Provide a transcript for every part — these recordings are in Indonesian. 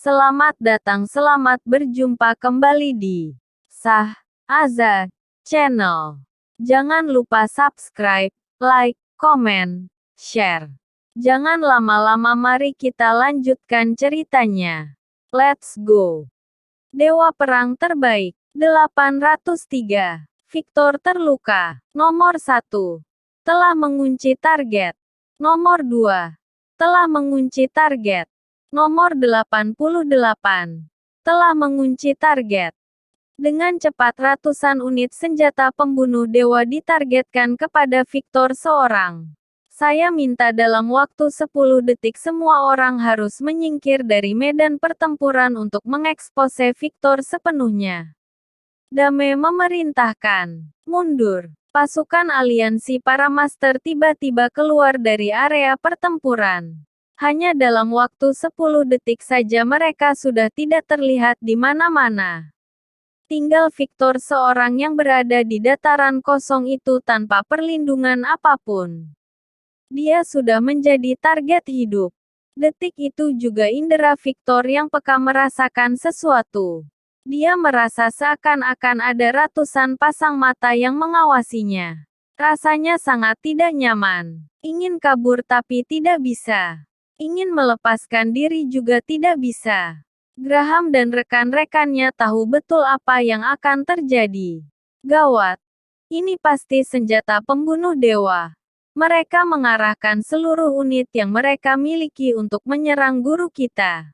Selamat datang, selamat berjumpa kembali di Sah Aza Channel. Jangan lupa subscribe, like, komen, share. Jangan lama-lama, mari kita lanjutkan ceritanya. Let's go. Dewa Perang Terbaik 803. Victor terluka. Nomor 1. Telah mengunci target. Nomor 2. Telah mengunci target. Nomor 88. Telah mengunci target. Dengan cepat ratusan unit senjata pembunuh dewa ditargetkan kepada Victor seorang. Saya minta dalam waktu 10 detik semua orang harus menyingkir dari medan pertempuran untuk mengekspose Victor sepenuhnya. Dame memerintahkan. Mundur. Pasukan aliansi para master tiba-tiba keluar dari area pertempuran. Hanya dalam waktu 10 detik saja mereka sudah tidak terlihat di mana-mana. Tinggal Victor seorang yang berada di dataran kosong itu tanpa perlindungan apapun. Dia sudah menjadi target hidup. Detik itu juga indera Victor yang peka merasakan sesuatu. Dia merasa seakan-akan ada ratusan pasang mata yang mengawasinya. Rasanya sangat tidak nyaman. Ingin kabur tapi tidak bisa. Ingin melepaskan diri juga tidak bisa. Graham dan rekan-rekannya tahu betul apa yang akan terjadi. Gawat. Ini pasti senjata pembunuh dewa. Mereka mengarahkan seluruh unit yang mereka miliki untuk menyerang guru kita.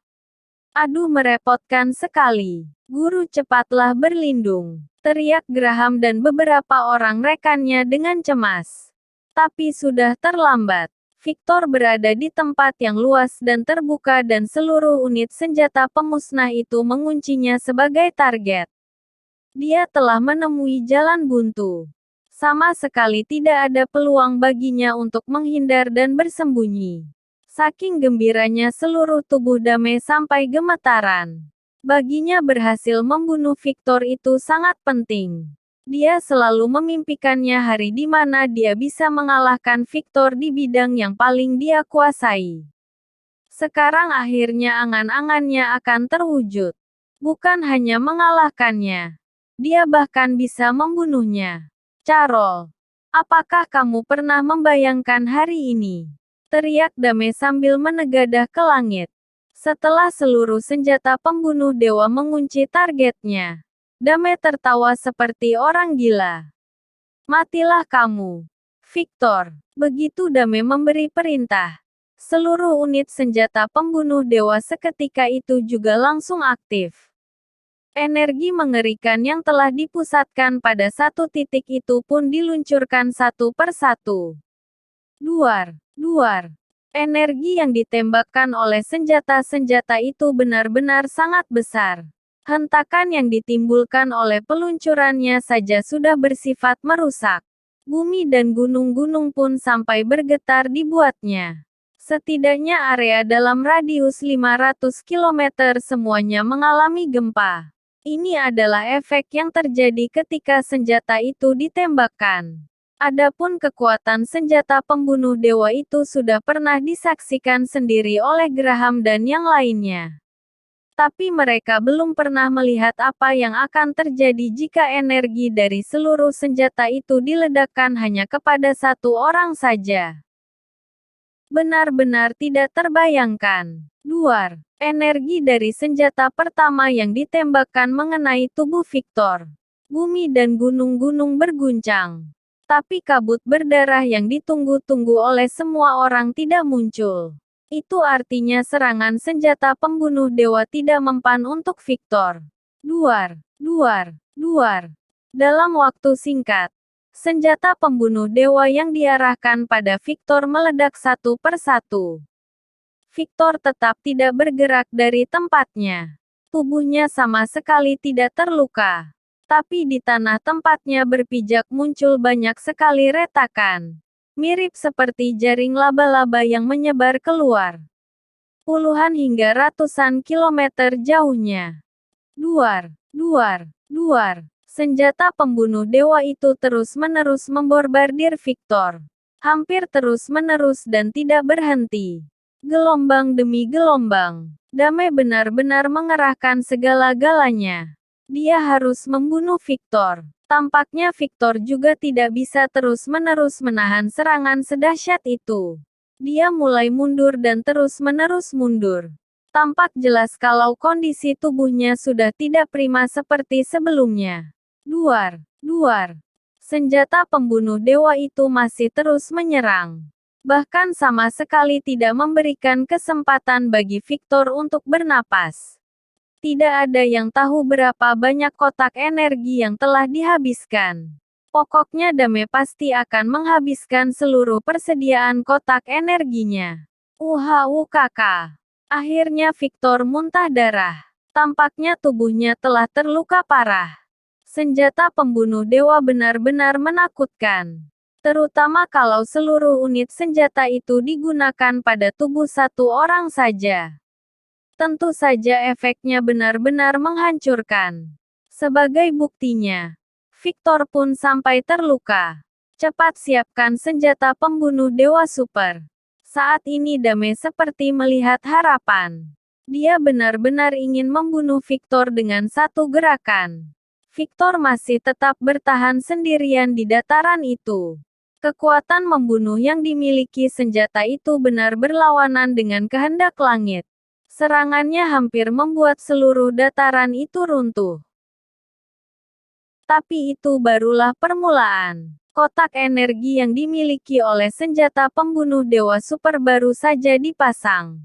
Aduh, merepotkan sekali. Guru, cepatlah berlindung, teriak Graham dan beberapa orang rekannya dengan cemas. Tapi sudah terlambat. Victor berada di tempat yang luas dan terbuka dan seluruh unit senjata pemusnah itu menguncinya sebagai target. Dia telah menemui jalan buntu. Sama sekali tidak ada peluang baginya untuk menghindar dan bersembunyi. Saking gembiranya seluruh tubuh Dame sampai gemetaran. Baginya berhasil membunuh Victor itu sangat penting. Dia selalu memimpikannya hari di mana dia bisa mengalahkan Victor di bidang yang paling dia kuasai. Sekarang akhirnya angan-angannya akan terwujud. Bukan hanya mengalahkannya. Dia bahkan bisa membunuhnya. Carol, apakah kamu pernah membayangkan hari ini? Teriak Dame sambil menegadah ke langit. Setelah seluruh senjata pembunuh dewa mengunci targetnya. Dame tertawa seperti orang gila. Matilah kamu, Victor. Begitu Dame memberi perintah. Seluruh unit senjata pembunuh dewa seketika itu juga langsung aktif. Energi mengerikan yang telah dipusatkan pada satu titik itu pun diluncurkan satu persatu. Duar, duar. Energi yang ditembakkan oleh senjata-senjata itu benar-benar sangat besar. Hentakan yang ditimbulkan oleh peluncurannya saja sudah bersifat merusak. Bumi dan gunung-gunung pun sampai bergetar dibuatnya. Setidaknya area dalam radius 500 km semuanya mengalami gempa. Ini adalah efek yang terjadi ketika senjata itu ditembakkan. Adapun kekuatan senjata pembunuh dewa itu sudah pernah disaksikan sendiri oleh Graham dan yang lainnya. Tapi mereka belum pernah melihat apa yang akan terjadi jika energi dari seluruh senjata itu diledakkan hanya kepada satu orang saja. Benar-benar tidak terbayangkan. Duar. Energi dari senjata pertama yang ditembakkan mengenai tubuh Victor. Bumi dan gunung-gunung berguncang. Tapi kabut berdarah yang ditunggu-tunggu oleh semua orang tidak muncul. Itu artinya serangan senjata pembunuh dewa tidak mempan untuk Victor. Duar, duar, duar. Dalam waktu singkat, senjata pembunuh dewa yang diarahkan pada Victor meledak satu persatu. Victor tetap tidak bergerak dari tempatnya. Tubuhnya sama sekali tidak terluka. Tapi di tanah tempatnya berpijak muncul banyak sekali retakan. Mirip seperti jaring laba-laba yang menyebar keluar. Puluhan hingga ratusan kilometer jauhnya. Duar, duar, duar. Senjata pembunuh dewa itu terus-menerus membombardir Victor. Hampir terus-menerus dan tidak berhenti. Gelombang demi gelombang, Dame benar-benar mengerahkan segala-galanya. Dia harus membunuh Victor. Tampaknya Victor juga tidak bisa terus-menerus menahan serangan sedahsyat itu. Dia mulai mundur dan terus-menerus mundur. Tampak jelas kalau kondisi tubuhnya sudah tidak prima seperti sebelumnya. Duar, duar. Senjata pembunuh dewa itu masih terus menyerang. Bahkan sama sekali tidak memberikan kesempatan bagi Victor untuk bernapas. Tidak ada yang tahu berapa banyak kotak energi yang telah dihabiskan. Pokoknya Dame pasti akan menghabiskan seluruh persediaan kotak energinya. Kakak. Akhirnya Victor muntah darah. Tampaknya tubuhnya telah terluka parah. Senjata pembunuh dewa benar-benar menakutkan. Terutama kalau seluruh unit senjata itu digunakan pada tubuh satu orang saja. Tentu saja efeknya benar-benar menghancurkan. Sebagai buktinya, Victor pun sampai terluka. Cepat siapkan senjata pembunuh dewa super. Saat ini Dame seperti melihat harapan. Dia benar-benar ingin membunuh Victor dengan satu gerakan. Victor masih tetap bertahan sendirian di dataran itu. Kekuatan membunuh yang dimiliki senjata itu benar berlawanan dengan kehendak langit. Serangannya hampir membuat seluruh dataran itu runtuh. Tapi itu barulah permulaan. Kotak energi yang dimiliki oleh senjata pembunuh dewa super baru saja dipasang.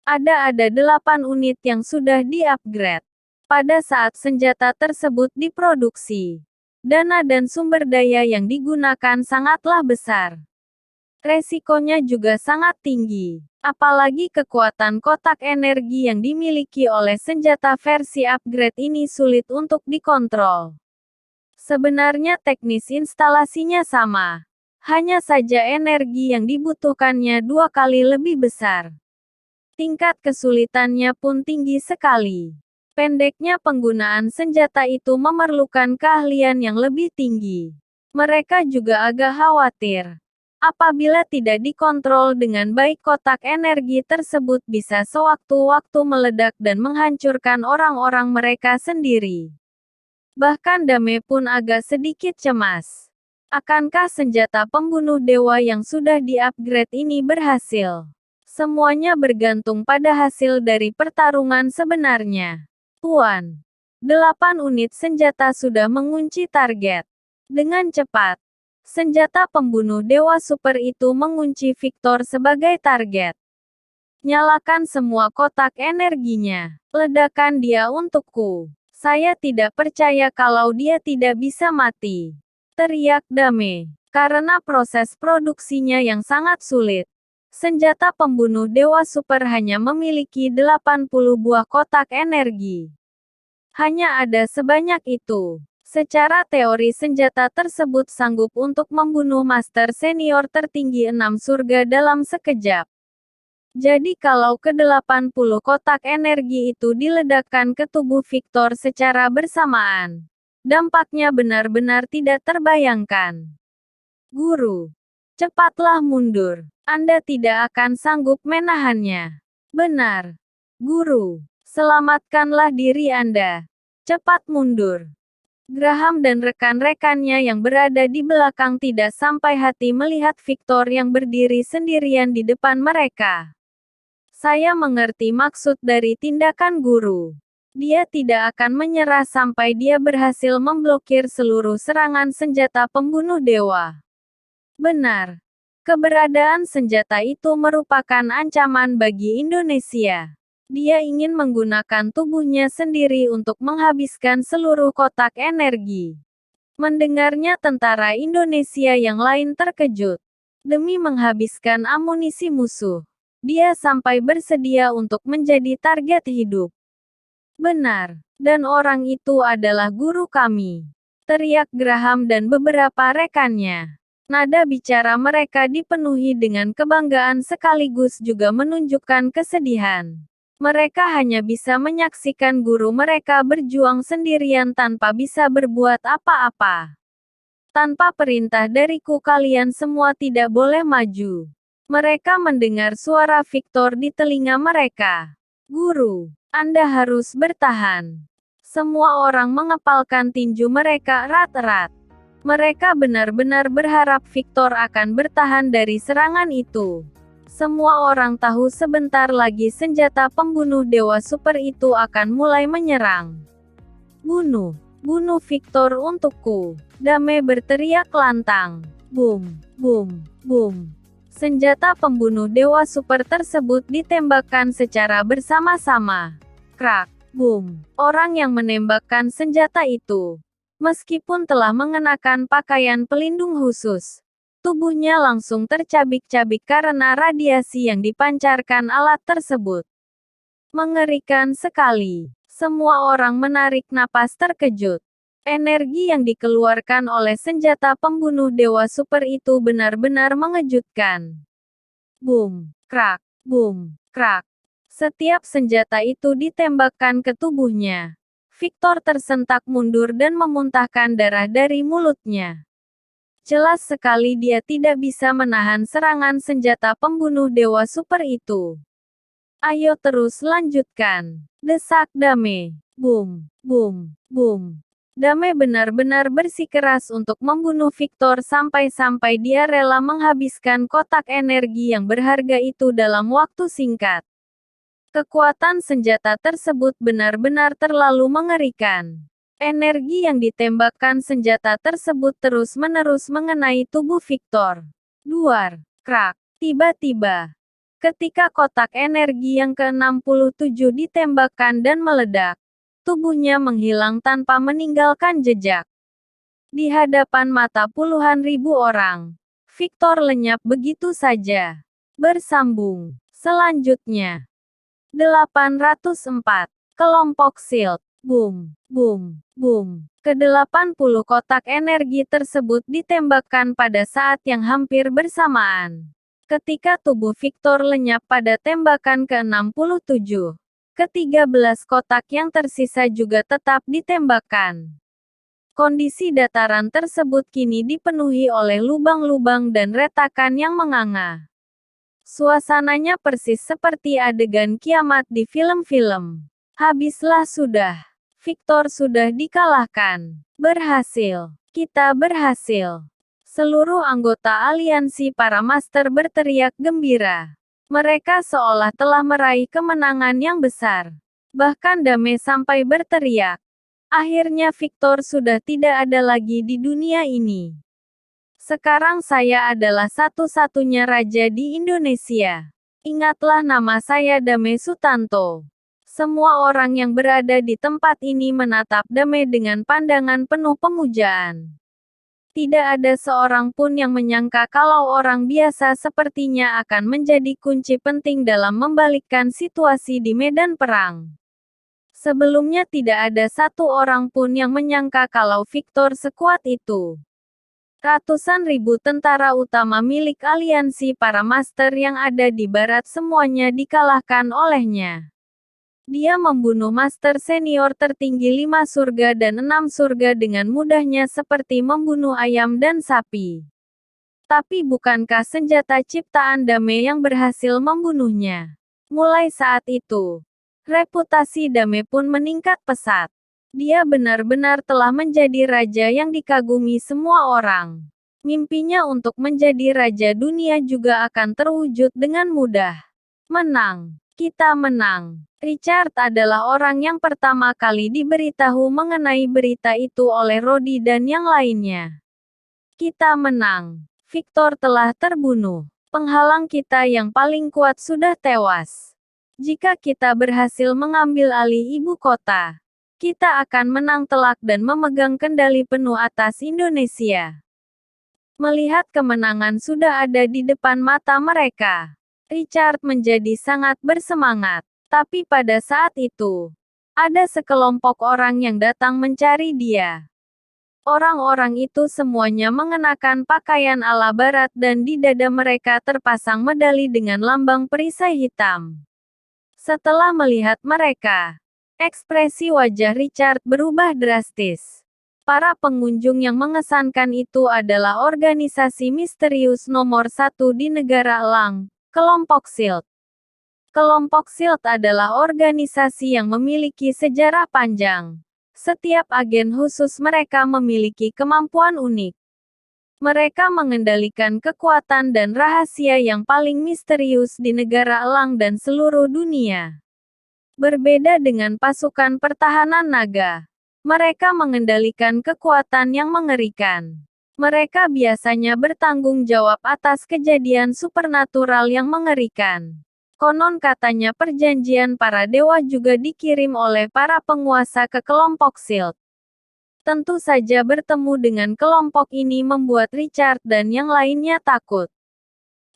Ada 8 unit yang sudah di-upgrade. Pada saat senjata tersebut diproduksi, dana dan sumber daya yang digunakan sangatlah besar. Resikonya juga sangat tinggi. Apalagi kekuatan kotak energi yang dimiliki oleh senjata versi upgrade ini sulit untuk dikontrol. Sebenarnya teknis instalasinya sama. Hanya saja energi yang dibutuhkannya 2 kali lebih besar. Tingkat kesulitannya pun tinggi sekali. Pendeknya penggunaan senjata itu memerlukan keahlian yang lebih tinggi. Mereka juga agak khawatir. Apabila tidak dikontrol dengan baik, kotak energi tersebut bisa sewaktu-waktu meledak dan menghancurkan orang-orang mereka sendiri. Bahkan Dame pun agak sedikit cemas. Akankah senjata pembunuh dewa yang sudah di-upgrade ini berhasil? Semuanya bergantung pada hasil dari pertarungan sebenarnya. Tuan, 8 unit senjata sudah mengunci target. Dengan cepat, senjata pembunuh dewa super itu mengunci Victor sebagai target. Nyalakan semua kotak energinya. Ledakan dia untukku. Saya tidak percaya kalau dia tidak bisa mati. Teriak Dame. Karena proses produksinya yang sangat sulit. Senjata pembunuh dewa super hanya memiliki 80 buah kotak energi. Hanya ada sebanyak itu. Secara teori senjata tersebut sanggup untuk membunuh master senior tertinggi 6 surga dalam sekejap. Jadi kalau ke-80 kotak energi itu diledakkan ke tubuh Victor secara bersamaan, dampaknya benar-benar tidak terbayangkan. Guru, cepatlah mundur. Anda tidak akan sanggup menahannya. Benar. Guru, selamatkanlah diri Anda. Cepat mundur. Graham dan rekan-rekannya yang berada di belakang tidak sampai hati melihat Victor yang berdiri sendirian di depan mereka. Saya mengerti maksud dari tindakan guru. Dia tidak akan menyerah sampai dia berhasil memblokir seluruh serangan senjata pembunuh dewa. Benar. Keberadaan senjata itu merupakan ancaman bagi Indonesia. Dia ingin menggunakan tubuhnya sendiri untuk menghabiskan seluruh kotak energi. Mendengarnya, tentara Indonesia yang lain terkejut. Demi menghabiskan amunisi musuh, dia sampai bersedia untuk menjadi target hidup. Benar, dan orang itu adalah guru kami. Teriak Graham dan beberapa rekannya. Nada bicara mereka dipenuhi dengan kebanggaan sekaligus juga menunjukkan kesedihan. Mereka hanya bisa menyaksikan guru mereka berjuang sendirian tanpa bisa berbuat apa-apa. Tanpa perintah dariku kalian semua tidak boleh maju. Mereka mendengar suara Victor di telinga mereka. Guru, Anda harus bertahan. Semua orang mengepalkan tinju mereka erat-erat. Mereka benar-benar berharap Victor akan bertahan dari serangan itu. Semua orang tahu sebentar lagi senjata pembunuh dewa super itu akan mulai menyerang. Bunuh! Bunuh Victor untukku! Dame berteriak lantang. Boom! Boom! Boom! Senjata pembunuh dewa super tersebut ditembakkan secara bersama-sama. Krak! Boom! Orang yang menembakkan senjata itu, meskipun telah mengenakan pakaian pelindung khusus, tubuhnya langsung tercabik-cabik karena radiasi yang dipancarkan alat tersebut. Mengerikan sekali. Semua orang menarik napas terkejut. Energi yang dikeluarkan oleh senjata pembunuh dewa super itu benar-benar mengejutkan. Boom, krak, boom, krak. Setiap senjata itu ditembakkan ke tubuhnya. Victor tersentak mundur dan memuntahkan darah dari mulutnya. Jelas sekali dia tidak bisa menahan serangan senjata pembunuh dewa super itu. Ayo terus lanjutkan, desak Dame. Boom, boom, boom. Dame benar-benar bersikeras untuk membunuh Victor sampai-sampai dia rela menghabiskan kotak energi yang berharga itu dalam waktu singkat. Kekuatan senjata tersebut benar-benar terlalu mengerikan. Energi yang ditembakkan senjata tersebut terus-menerus mengenai tubuh Victor. Duar, krak, tiba-tiba. Ketika kotak energi yang ke-67 ditembakkan dan meledak, tubuhnya menghilang tanpa meninggalkan jejak. Di hadapan mata puluhan ribu orang, Victor lenyap begitu saja. Bersambung. Selanjutnya. 804. Kelompok SHIELD. Boom, boom, boom. Ke-80 kotak energi tersebut ditembakkan pada saat yang hampir bersamaan. Ketika tubuh Victor lenyap pada tembakan ke-67, ke-13 kotak yang tersisa juga tetap ditembakkan. Kondisi dataran tersebut kini dipenuhi oleh lubang-lubang dan retakan yang menganga. Suasananya persis seperti adegan kiamat di film-film. Habislah sudah. Victor sudah dikalahkan. Berhasil. Kita berhasil. Seluruh anggota aliansi para master berteriak gembira. Mereka seolah telah meraih kemenangan yang besar. Bahkan Dame sampai berteriak. Akhirnya Victor sudah tidak ada lagi di dunia ini. Sekarang saya adalah satu-satunya raja di Indonesia. Ingatlah nama saya Dame Sutanto. Semua orang yang berada di tempat ini menatap Dame dengan pandangan penuh pemujaan. Tidak ada seorang pun yang menyangka kalau orang biasa sepertinya akan menjadi kunci penting dalam membalikkan situasi di medan perang. Sebelumnya tidak ada satu orang pun yang menyangka kalau Victor sekuat itu. Ratusan ribu tentara utama milik aliansi para master yang ada di barat semuanya dikalahkan olehnya. Dia membunuh master senior tertinggi 5 surga dan 6 surga dengan mudahnya seperti membunuh ayam dan sapi. Tapi bukankah senjata ciptaan Dame yang berhasil membunuhnya? Mulai saat itu, reputasi Dame pun meningkat pesat. Dia benar-benar telah menjadi raja yang dikagumi semua orang. Mimpinya untuk menjadi raja dunia juga akan terwujud dengan mudah. Menang. Kita menang. Richard adalah orang yang pertama kali diberitahu mengenai berita itu oleh Rodi dan yang lainnya. Kita menang. Victor telah terbunuh. Penghalang kita yang paling kuat sudah tewas. Jika kita berhasil mengambil alih ibu kota, kita akan menang telak dan memegang kendali penuh atas Indonesia. Melihat kemenangan sudah ada di depan mata mereka, Richard menjadi sangat bersemangat. Tapi pada saat itu, ada sekelompok orang yang datang mencari dia. Orang-orang itu semuanya mengenakan pakaian ala barat dan di dada mereka terpasang medali dengan lambang perisai hitam. Setelah melihat mereka, ekspresi wajah Richard berubah drastis. Para pengunjung yang mengesankan itu adalah organisasi misterius nomor 1 di negara Elang, kelompok SHIELD. Kelompok SHIELD adalah organisasi yang memiliki sejarah panjang. Setiap agen khusus mereka memiliki kemampuan unik. Mereka mengendalikan kekuatan dan rahasia yang paling misterius di negara Elang dan seluruh dunia. Berbeda dengan pasukan pertahanan naga, mereka mengendalikan kekuatan yang mengerikan. Mereka biasanya bertanggung jawab atas kejadian supernatural yang mengerikan. Konon katanya perjanjian para dewa juga dikirim oleh para penguasa ke kelompok SHIELD. Tentu saja bertemu dengan kelompok ini membuat Richard dan yang lainnya takut.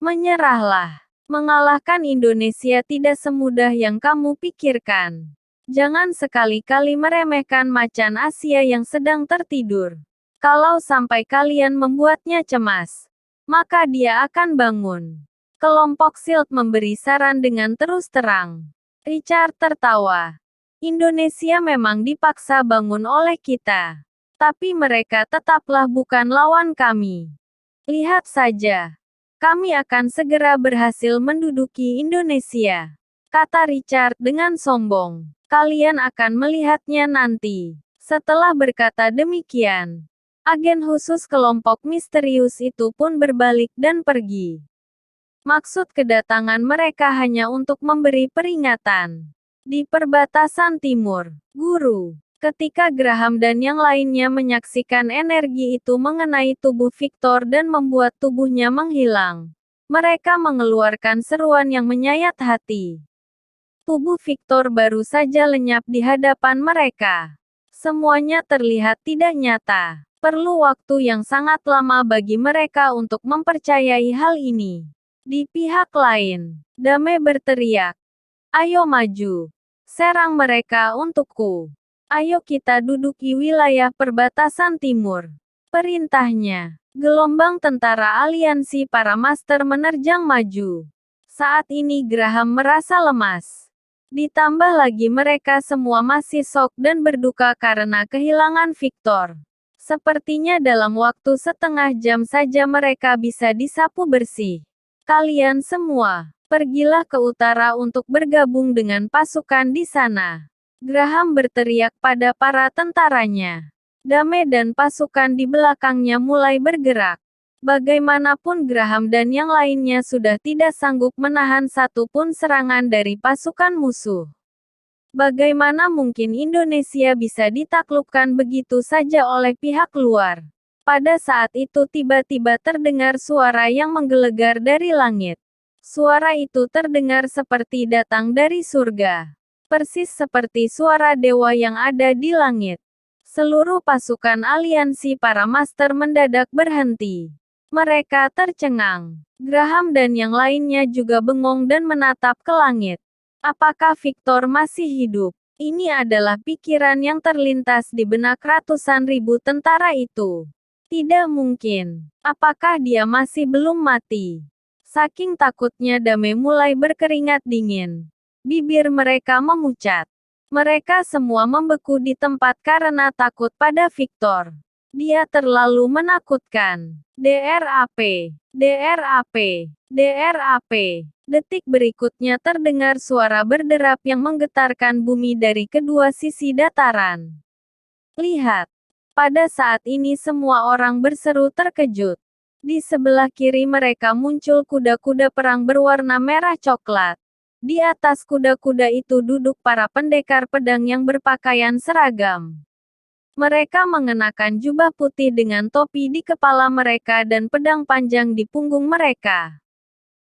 Menyerahlah. Mengalahkan Indonesia tidak semudah yang kamu pikirkan. Jangan sekali-kali meremehkan macan Asia yang sedang tertidur. Kalau sampai kalian membuatnya cemas, maka dia akan bangun. Kelompok SHIELD memberi saran dengan terus terang. Richard tertawa. Indonesia memang dipaksa bangun oleh kita. Tapi mereka tetaplah bukan lawan kami. Lihat saja. Kami akan segera berhasil menduduki Indonesia. Kata Richard dengan sombong. Kalian akan melihatnya nanti. Setelah berkata demikian, agen khusus kelompok misterius itu pun berbalik dan pergi. Maksud kedatangan mereka hanya untuk memberi peringatan. Di perbatasan timur, Guru, ketika Graham dan yang lainnya menyaksikan energi itu mengenai tubuh Victor dan membuat tubuhnya menghilang, mereka mengeluarkan seruan yang menyayat hati. Tubuh Victor baru saja lenyap di hadapan mereka. Semuanya terlihat tidak nyata. Perlu waktu yang sangat lama bagi mereka untuk mempercayai hal ini. Di pihak lain, Dame berteriak, "Ayo maju. Serang mereka untukku. Ayo kita duduki wilayah perbatasan timur." Perintahnya. Gelombang tentara aliansi para master menerjang maju. Saat ini Graham merasa lemas. Ditambah lagi mereka semua masih shock dan berduka karena kehilangan Victor. Sepertinya dalam waktu setengah jam saja mereka bisa disapu bersih. Kalian semua, pergilah ke utara untuk bergabung dengan pasukan di sana. Graham berteriak pada para tentaranya. Dame dan pasukan di belakangnya mulai bergerak. Bagaimanapun Graham dan yang lainnya sudah tidak sanggup menahan satu pun serangan dari pasukan musuh. Bagaimana mungkin Indonesia bisa ditaklukkan begitu saja oleh pihak luar? Pada saat itu tiba-tiba terdengar suara yang menggelegar dari langit. Suara itu terdengar seperti datang dari surga. Persis seperti suara dewa yang ada di langit. Seluruh pasukan aliansi para master mendadak berhenti. Mereka tercengang. Graham dan yang lainnya juga bengong dan menatap ke langit. Apakah Victor masih hidup? Ini adalah pikiran yang terlintas di benak ratusan ribu tentara itu. Tidak mungkin. Apakah dia masih belum mati? Saking takutnya Dame mulai berkeringat dingin. Bibir mereka memucat. Mereka semua membeku di tempat karena takut pada Victor. Dia terlalu menakutkan. DRAP, DRAP, DRAP. Detik berikutnya terdengar suara berderap yang menggetarkan bumi dari kedua sisi dataran. Lihat. Pada saat ini semua orang berseru terkejut. Di sebelah kiri mereka muncul kuda-kuda perang berwarna merah coklat. Di atas kuda-kuda itu duduk para pendekar pedang yang berpakaian seragam. Mereka mengenakan jubah putih dengan topi di kepala mereka dan pedang panjang di punggung mereka.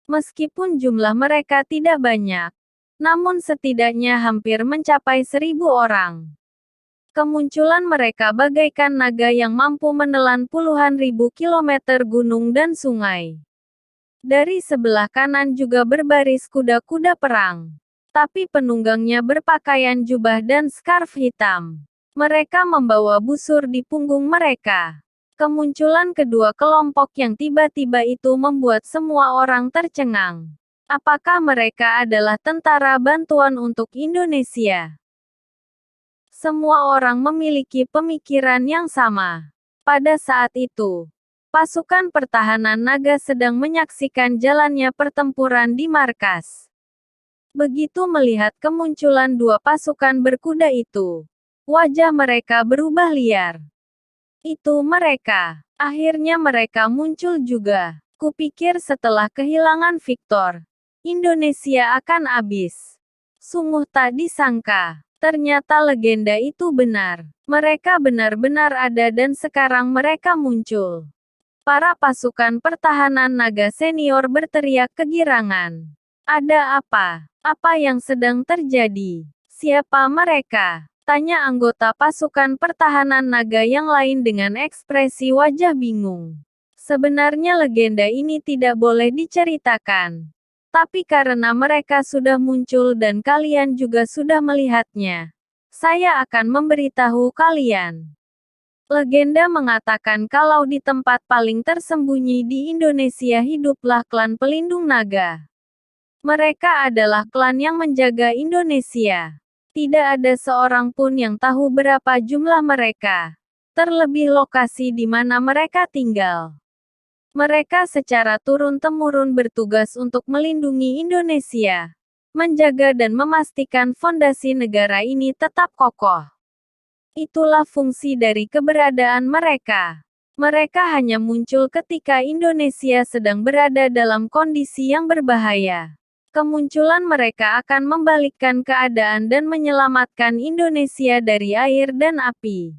Meskipun jumlah mereka tidak banyak, namun setidaknya hampir mencapai 1.000 orang. Kemunculan mereka bagaikan naga yang mampu menelan puluhan ribu kilometer gunung dan sungai. Dari sebelah kanan juga berbaris kuda-kuda perang. Tapi penunggangnya berpakaian jubah dan scarf hitam. Mereka membawa busur di punggung mereka. Kemunculan kedua kelompok yang tiba-tiba itu membuat semua orang tercengang. Apakah mereka adalah tentara bantuan untuk Indonesia? Semua orang memiliki pemikiran yang sama. Pada saat itu, pasukan pertahanan naga sedang menyaksikan jalannya pertempuran di markas. Begitu melihat kemunculan dua pasukan berkuda itu, wajah mereka berubah liar. Itu mereka. Akhirnya mereka muncul juga. Kupikir setelah kehilangan Victor, Indonesia akan habis. Sungguh tak disangka. Ternyata legenda itu benar. Mereka benar-benar ada dan sekarang mereka muncul. Para pasukan pertahanan naga senior berteriak kegirangan. Ada apa? Apa yang sedang terjadi? Siapa mereka? Tanya anggota pasukan pertahanan naga yang lain dengan ekspresi wajah bingung. Sebenarnya legenda ini tidak boleh diceritakan. Tapi karena mereka sudah muncul dan kalian juga sudah melihatnya, saya akan memberitahu kalian. Legenda mengatakan kalau di tempat paling tersembunyi di Indonesia hiduplah klan pelindung naga. Mereka adalah klan yang menjaga Indonesia. Tidak ada seorang pun yang tahu berapa jumlah mereka. Terlebih lokasi di mana mereka tinggal. Mereka secara turun-temurun bertugas untuk melindungi Indonesia, menjaga dan memastikan fondasi negara ini tetap kokoh. Itulah fungsi dari keberadaan mereka. Mereka hanya muncul ketika Indonesia sedang berada dalam kondisi yang berbahaya. Kemunculan mereka akan membalikkan keadaan dan menyelamatkan Indonesia dari air dan api.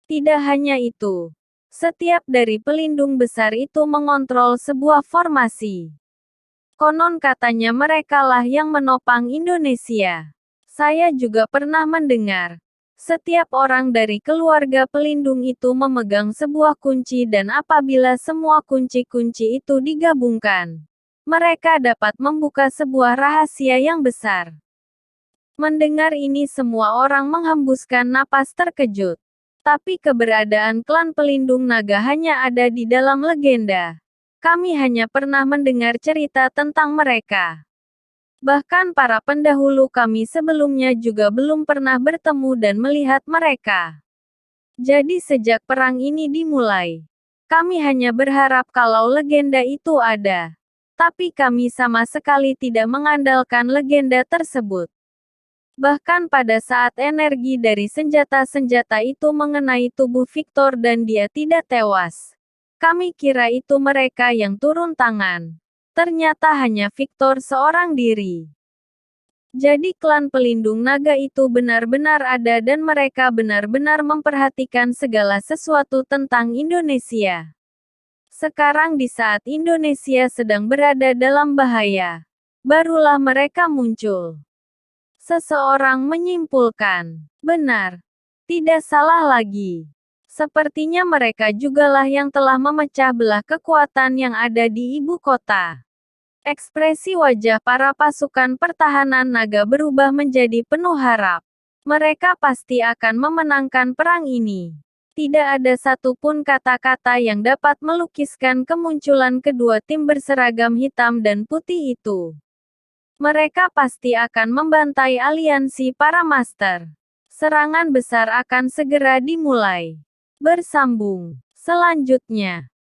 Tidak hanya itu. Setiap dari pelindung besar itu mengontrol sebuah formasi. Konon katanya merekalah yang menopang Indonesia. Saya juga pernah mendengar. Setiap orang dari keluarga pelindung itu memegang sebuah kunci dan apabila semua kunci-kunci itu digabungkan, mereka dapat membuka sebuah rahasia yang besar. Mendengar ini semua orang menghembuskan napas terkejut. Tapi keberadaan klan pelindung naga hanya ada di dalam legenda. Kami hanya pernah mendengar cerita tentang mereka. Bahkan para pendahulu kami sebelumnya juga belum pernah bertemu dan melihat mereka. Jadi sejak perang ini dimulai, kami hanya berharap kalau legenda itu ada. Tapi kami sama sekali tidak mengandalkan legenda tersebut. Bahkan pada saat energi dari senjata-senjata itu mengenai tubuh Victor dan dia tidak tewas. Kami kira itu mereka yang turun tangan. Ternyata hanya Victor seorang diri. Jadi klan pelindung naga itu benar-benar ada dan mereka benar-benar memperhatikan segala sesuatu tentang Indonesia. Sekarang di saat Indonesia sedang berada dalam bahaya, barulah mereka muncul. Seseorang menyimpulkan. Benar. Tidak salah lagi. Sepertinya mereka jugalah yang telah memecah belah kekuatan yang ada di ibu kota. Ekspresi wajah para pasukan pertahanan naga berubah menjadi penuh harap. Mereka pasti akan memenangkan perang ini. Tidak ada satupun kata-kata yang dapat melukiskan kemunculan kedua tim berseragam hitam dan putih itu. Mereka pasti akan membantai aliansi para master. Serangan besar akan segera dimulai. Bersambung. Selanjutnya.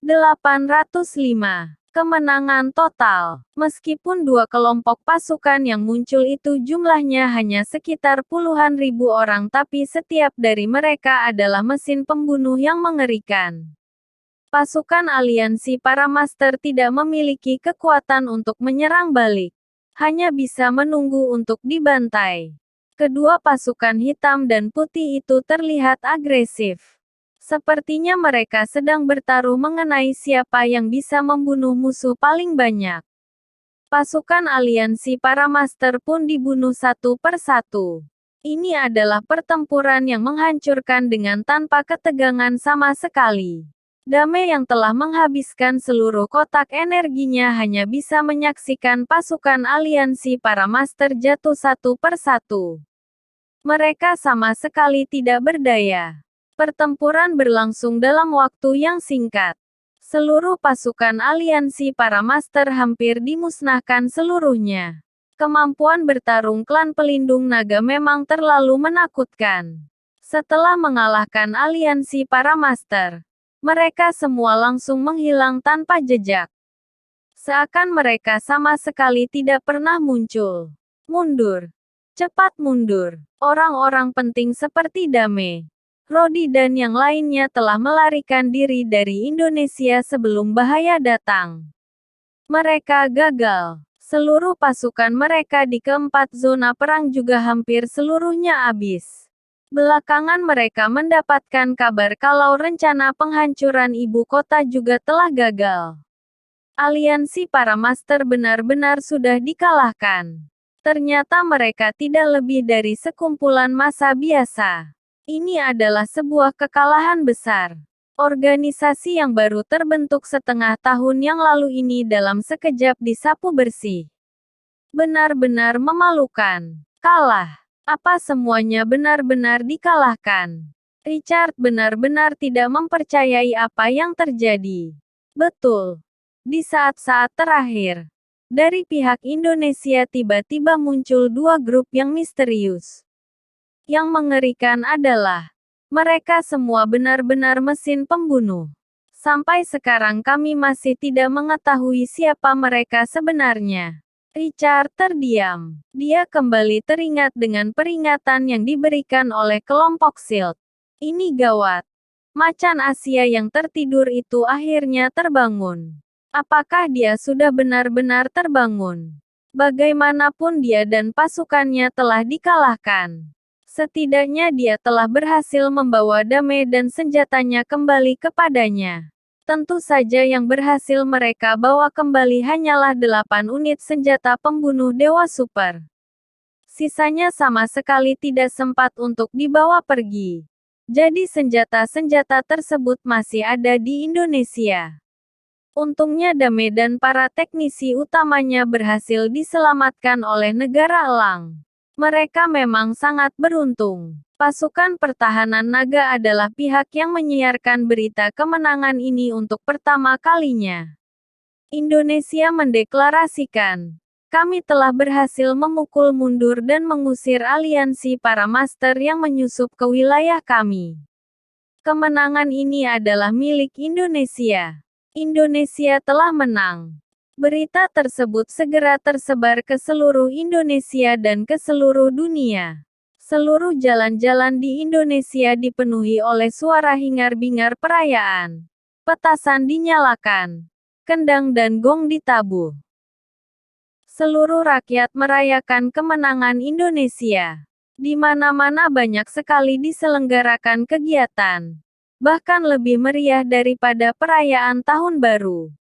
805. Kemenangan total. Meskipun dua kelompok pasukan yang muncul itu jumlahnya hanya sekitar puluhan ribu orang tapi setiap dari mereka adalah mesin pembunuh yang mengerikan. Pasukan aliansi para master tidak memiliki kekuatan untuk menyerang balik. Hanya bisa menunggu untuk dibantai. Kedua pasukan hitam dan putih itu terlihat agresif. Sepertinya mereka sedang bertaruh mengenai siapa yang bisa membunuh musuh paling banyak. Pasukan aliansi para master pun dibunuh satu persatu. Ini adalah pertempuran yang menghancurkan dengan tanpa ketegangan sama sekali. Dame yang telah menghabiskan seluruh kotak energinya hanya bisa menyaksikan pasukan aliansi para master jatuh satu persatu. Mereka sama sekali tidak berdaya. Pertempuran berlangsung dalam waktu yang singkat. Seluruh pasukan aliansi para master hampir dimusnahkan seluruhnya. Kemampuan bertarung klan pelindung naga memang terlalu menakutkan. Setelah mengalahkan aliansi para master, mereka semua langsung menghilang tanpa jejak. Seakan mereka sama sekali tidak pernah muncul. Mundur. Cepat mundur. Orang-orang penting seperti Dame, Rodi dan yang lainnya telah melarikan diri dari Indonesia sebelum bahaya datang. Mereka gagal. Seluruh pasukan mereka di keempat zona perang juga hampir seluruhnya habis. Belakangan mereka mendapatkan kabar kalau rencana penghancuran ibu kota juga telah gagal. Aliansi para master benar-benar sudah dikalahkan. Ternyata mereka tidak lebih dari sekumpulan massa biasa. Ini adalah sebuah kekalahan besar. Organisasi yang baru terbentuk setengah tahun yang lalu ini dalam sekejap disapu bersih. Benar-benar memalukan. Kalah. Apa semuanya benar-benar dikalahkan? Richard benar-benar tidak mempercayai apa yang terjadi. Betul. Di saat-saat terakhir, dari pihak Indonesia tiba-tiba muncul dua grup yang misterius. Yang mengerikan adalah, mereka semua benar-benar mesin pembunuh. Sampai sekarang kami masih tidak mengetahui siapa mereka sebenarnya. Richard terdiam. Dia kembali teringat dengan peringatan yang diberikan oleh kelompok SHIELD. Ini gawat. Macan Asia yang tertidur itu akhirnya terbangun. Apakah dia sudah benar-benar terbangun? Bagaimanapun dia dan pasukannya telah dikalahkan. Setidaknya dia telah berhasil membawa Dame dan senjatanya kembali kepadanya. Tentu saja yang berhasil mereka bawa kembali hanyalah 8 unit senjata pembunuh Dewa Super. Sisanya sama sekali tidak sempat untuk dibawa pergi. Jadi senjata-senjata tersebut masih ada di Indonesia. Untungnya Dame dan para teknisi utamanya berhasil diselamatkan oleh negara elang. Mereka memang sangat beruntung. Pasukan pertahanan naga adalah pihak yang menyiarkan berita kemenangan ini untuk pertama kalinya. Indonesia mendeklarasikan, kami telah berhasil memukul mundur dan mengusir aliansi para master yang menyusup ke wilayah kami. Kemenangan ini adalah milik Indonesia. Indonesia telah menang. Berita tersebut segera tersebar ke seluruh Indonesia dan ke seluruh dunia. Seluruh jalan-jalan di Indonesia dipenuhi oleh suara hingar-bingar perayaan. Petasan dinyalakan. Kendang dan gong ditabuh. Seluruh rakyat merayakan kemenangan Indonesia. Di mana-mana banyak sekali diselenggarakan kegiatan. Bahkan lebih meriah daripada perayaan Tahun Baru.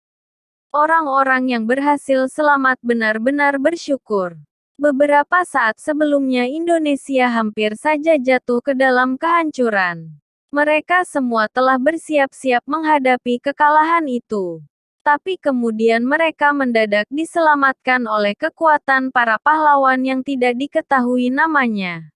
Orang-orang yang berhasil selamat benar-benar bersyukur. Beberapa saat sebelumnya Indonesia hampir saja jatuh ke dalam kehancuran. Mereka semua telah bersiap-siap menghadapi kekalahan itu. Tapi kemudian mereka mendadak diselamatkan oleh kekuatan para pahlawan yang tidak diketahui namanya.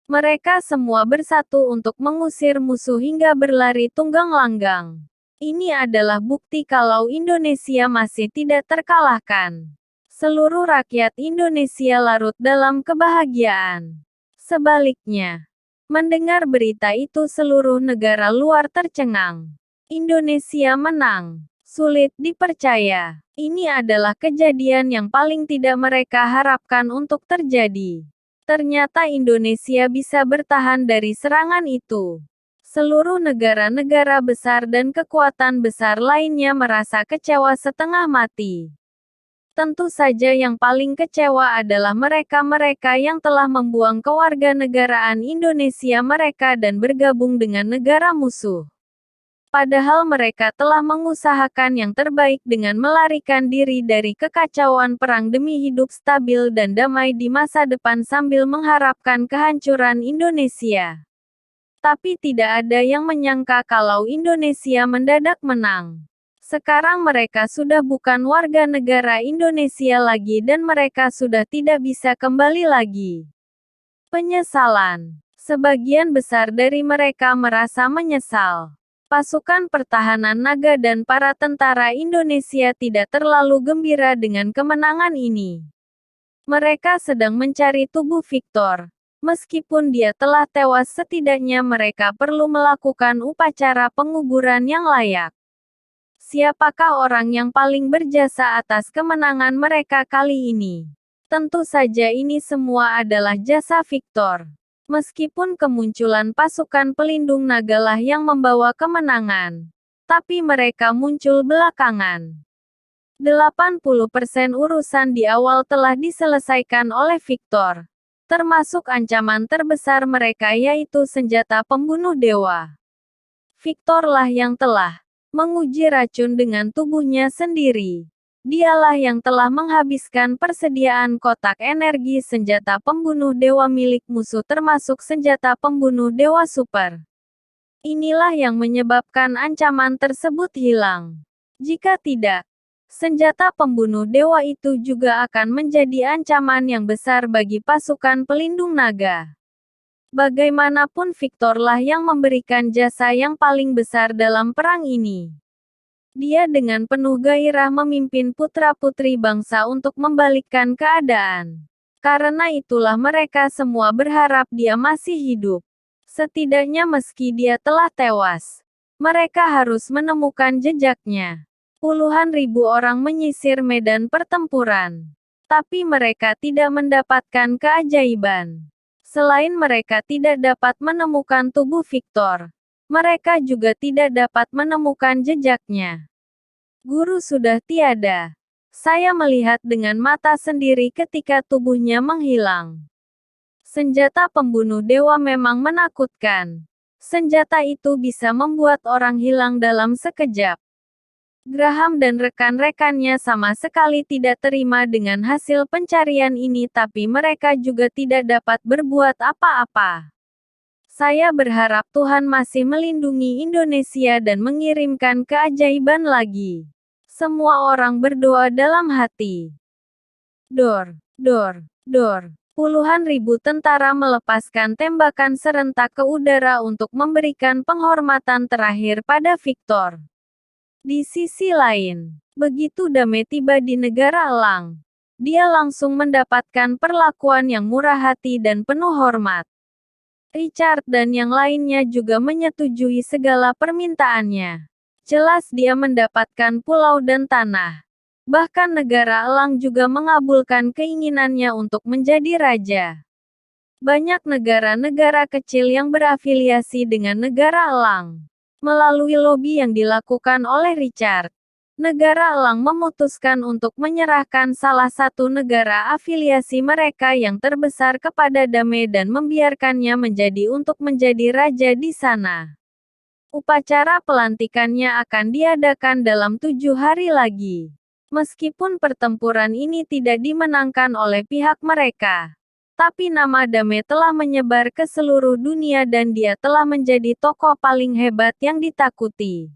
Mereka semua bersatu untuk mengusir musuh hingga berlari tunggang langgang. Ini adalah bukti kalau Indonesia masih tidak terkalahkan. Seluruh rakyat Indonesia larut dalam kebahagiaan. Sebaliknya, mendengar berita itu seluruh negara luar tercengang. Indonesia menang. Sulit dipercaya. Ini adalah kejadian yang paling tidak mereka harapkan untuk terjadi. Ternyata Indonesia bisa bertahan dari serangan itu. Seluruh negara-negara besar dan kekuatan besar lainnya merasa kecewa setengah mati. Tentu saja yang paling kecewa adalah mereka-mereka yang telah membuang kewarganegaraan Indonesia mereka dan bergabung dengan negara musuh. Padahal mereka telah mengusahakan yang terbaik dengan melarikan diri dari kekacauan perang demi hidup stabil dan damai di masa depan sambil mengharapkan kehancuran Indonesia. Tapi tidak ada yang menyangka kalau Indonesia mendadak menang. Sekarang mereka sudah bukan warga negara Indonesia lagi dan mereka sudah tidak bisa kembali lagi. Penyesalan. Sebagian besar dari mereka merasa menyesal. Pasukan pertahanan naga dan para tentara Indonesia tidak terlalu gembira dengan kemenangan ini. Mereka sedang mencari tubuh Victor. Meskipun dia telah tewas, setidaknya mereka perlu melakukan upacara penguburan yang layak. Siapakah orang yang paling berjasa atas kemenangan mereka kali ini? Tentu saja ini semua adalah jasa Victor. Meskipun kemunculan pasukan pelindung nagalah yang membawa kemenangan, tapi mereka muncul belakangan. 80% urusan di awal telah diselesaikan oleh Victor. Termasuk ancaman terbesar mereka yaitu senjata pembunuh dewa. Victor lah yang telah menguji racun dengan tubuhnya sendiri. Dialah yang telah menghabiskan persediaan kotak energi senjata pembunuh dewa milik musuh termasuk senjata pembunuh dewa super. Inilah yang menyebabkan ancaman tersebut hilang. Jika tidak, senjata pembunuh dewa itu juga akan menjadi ancaman yang besar bagi pasukan pelindung naga. Bagaimanapun Victor lah yang memberikan jasa yang paling besar dalam perang ini. Dia dengan penuh gairah memimpin putra-putri bangsa untuk membalikkan keadaan. Karena itulah mereka semua berharap dia masih hidup. Setidaknya meski dia telah tewas, mereka harus menemukan jejaknya. Puluhan ribu orang menyisir medan pertempuran. Tapi mereka tidak mendapatkan keajaiban. Selain mereka tidak dapat menemukan tubuh Victor, mereka juga tidak dapat menemukan jejaknya. Guru sudah tiada. Saya melihat dengan mata sendiri ketika tubuhnya menghilang. Senjata pembunuh dewa memang menakutkan. Senjata itu bisa membuat orang hilang dalam sekejap. Graham dan rekan-rekannya sama sekali tidak terima dengan hasil pencarian ini, tapi mereka juga tidak dapat berbuat apa-apa. Saya berharap Tuhan masih melindungi Indonesia dan mengirimkan keajaiban lagi. Semua orang berdoa dalam hati. Dor, dor, dor. Puluhan ribu tentara melepaskan tembakan serentak ke udara untuk memberikan penghormatan terakhir pada Victor. Di sisi lain, begitu Dame tiba di negara elang, dia langsung mendapatkan perlakuan yang murah hati dan penuh hormat. Richard dan yang lainnya juga menyetujui segala permintaannya. Jelas dia mendapatkan pulau dan tanah. Bahkan negara elang juga mengabulkan keinginannya untuk menjadi raja. Banyak negara-negara kecil yang berafiliasi dengan negara elang. Melalui lobi yang dilakukan oleh Richard, negara elang memutuskan untuk menyerahkan salah satu negara afiliasi mereka yang terbesar kepada Dame dan membiarkannya untuk menjadi raja di sana. Upacara pelantikannya akan diadakan dalam 7 hari lagi. Meskipun pertempuran ini tidak dimenangkan oleh pihak mereka, tapi nama Dame telah menyebar ke seluruh dunia dan dia telah menjadi tokoh paling hebat yang ditakuti.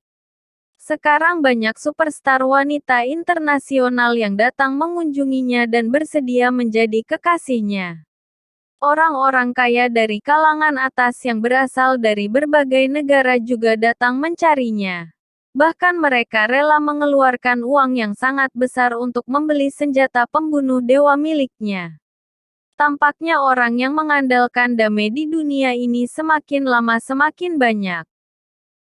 Sekarang banyak superstar wanita internasional yang datang mengunjunginya dan bersedia menjadi kekasihnya. Orang-orang kaya dari kalangan atas yang berasal dari berbagai negara juga datang mencarinya. Bahkan mereka rela mengeluarkan uang yang sangat besar untuk membeli senjata pembunuh dewa miliknya. Tampaknya orang yang mengandalkan Dame di dunia ini semakin lama semakin banyak.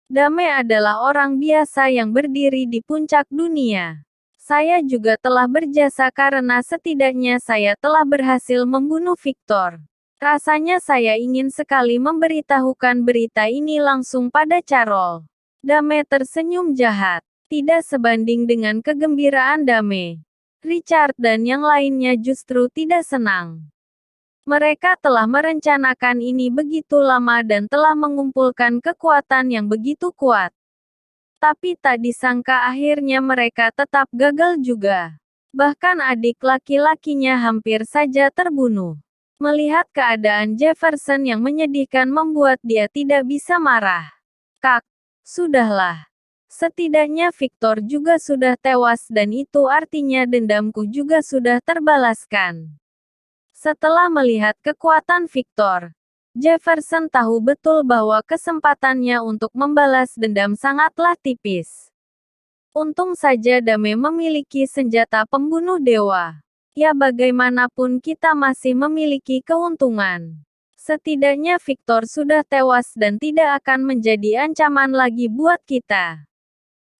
Dame adalah orang biasa yang berdiri di puncak dunia. Saya juga telah berjasa karena setidaknya saya telah berhasil membunuh Victor. Rasanya saya ingin sekali memberitahukan berita ini langsung pada Carol. Dame tersenyum jahat. Tidak sebanding dengan kegembiraan Dame. Richard dan yang lainnya justru tidak senang. Mereka telah merencanakan ini begitu lama dan telah mengumpulkan kekuatan yang begitu kuat. Tapi tak disangka akhirnya mereka tetap gagal juga. Bahkan adik laki-lakinya hampir saja terbunuh. Melihat keadaan Jefferson yang menyedihkan membuat dia tidak bisa marah. Kak, sudahlah. Setidaknya Victor juga sudah tewas dan itu artinya dendamku juga sudah terbalaskan. Setelah melihat kekuatan Victor, Jefferson tahu betul bahwa kesempatannya untuk membalas dendam sangatlah tipis. Untung saja Dame memiliki senjata pembunuh dewa. Ya bagaimanapun kita masih memiliki keuntungan. Setidaknya Victor sudah tewas dan tidak akan menjadi ancaman lagi buat kita.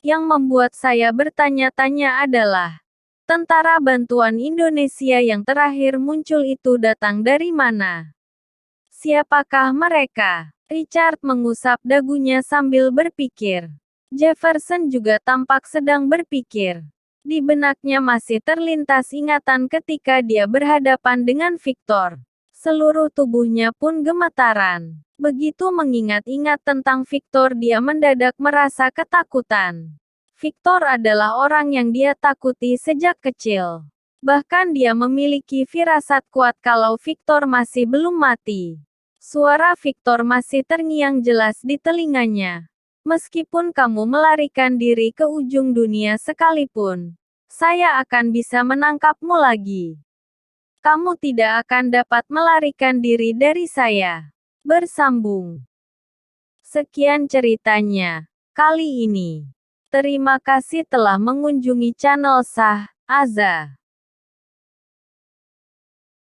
Yang membuat saya bertanya-tanya adalah, tentara bantuan Indonesia yang terakhir muncul itu datang dari mana? Siapakah mereka? Richard mengusap dagunya sambil berpikir. Jefferson juga tampak sedang berpikir. Di benaknya masih terlintas ingatan ketika dia berhadapan dengan Victor. Seluruh tubuhnya pun gemetaran. Begitu mengingat-ingat tentang Victor, dia mendadak merasa ketakutan. Victor adalah orang yang dia takuti sejak kecil. Bahkan dia memiliki firasat kuat kalau Victor masih belum mati. Suara Victor masih terngiang jelas di telinganya. Meskipun kamu melarikan diri ke ujung dunia sekalipun, saya akan bisa menangkapmu lagi. Kamu tidak akan dapat melarikan diri dari saya. Bersambung. Sekian ceritanya kali ini. Terima kasih telah mengunjungi channel Sah Aza.